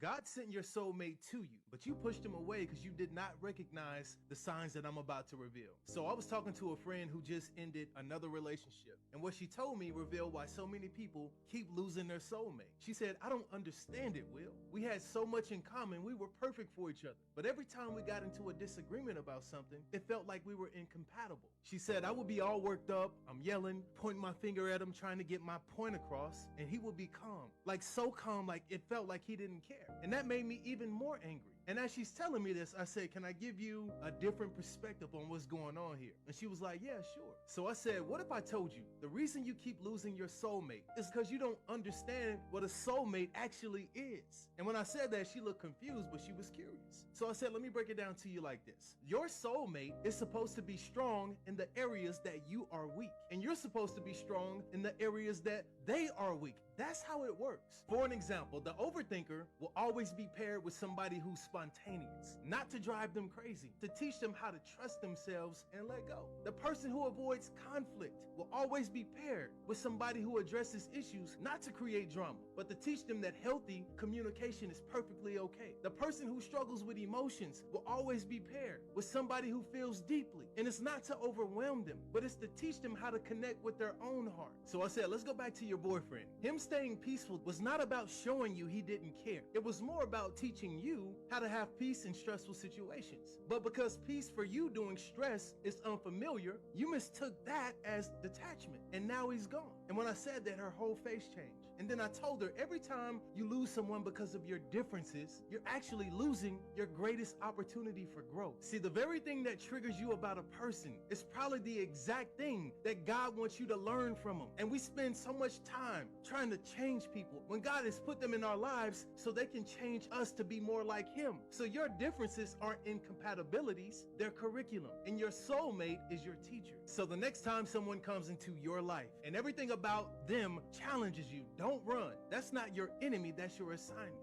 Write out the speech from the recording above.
God sent your soulmate to you, but you pushed him away because you did not recognize the signs that I'm about to reveal. So I was talking to a friend who just ended another relationship, and what she told me revealed why so many people keep losing their soulmate. She said, I don't understand it, Will. We had so much in common, we were perfect for each other. But every time we got into a disagreement about something, it felt like we were incompatible. She said, I would be all worked up, I'm yelling, pointing my finger at him, trying to get my point across, and he would be calm. Like so calm, like it felt like he didn't care. And that made me even more angry. And as she's telling me this, I said, can I give you a different perspective on what's going on here? And she was like, yeah, sure. So I said, what if I told you the reason you keep losing your soulmate is because you don't understand what a soulmate actually is? And when I said that, she looked confused, but she was curious. So I said, let me break it down to you like this. Your soulmate is supposed to be strong in the areas that you are weak. And you're supposed to be strong in the areas that they are weak. That's how it works. For an example, the overthinker will always be paired with somebody who's spontaneous, not to drive them crazy, to teach them how to trust themselves and let go. The person who avoids conflict will always be paired with somebody who addresses issues, not to create drama, but to teach them that healthy communication is perfectly okay. The person who struggles with emotions will always be paired with somebody who feels deeply, and it's not to overwhelm them, but it's to teach them how to connect with their own heart. So I said, let's go back to your boyfriend. Him staying peaceful was not about showing you he didn't care. It was more about teaching you how to have peace in stressful situations. But because peace for you during stress is unfamiliar, you mistook that as detachment, and now he's gone. And when I said that, her whole face changed. And then I told her, every time you lose someone because of your differences, you're actually losing your greatest opportunity for growth. See, the very thing that triggers you about a person is probably the exact thing that God wants you to learn from them. And we spend so much time trying to change people when God has put them in our lives so they can change us to be more like Him. So your differences aren't incompatibilities, they're curriculum. And your soulmate is your teacher. So the next time someone comes into your life and everything about them challenges you, don't run. That's not your enemy, that's your assignment.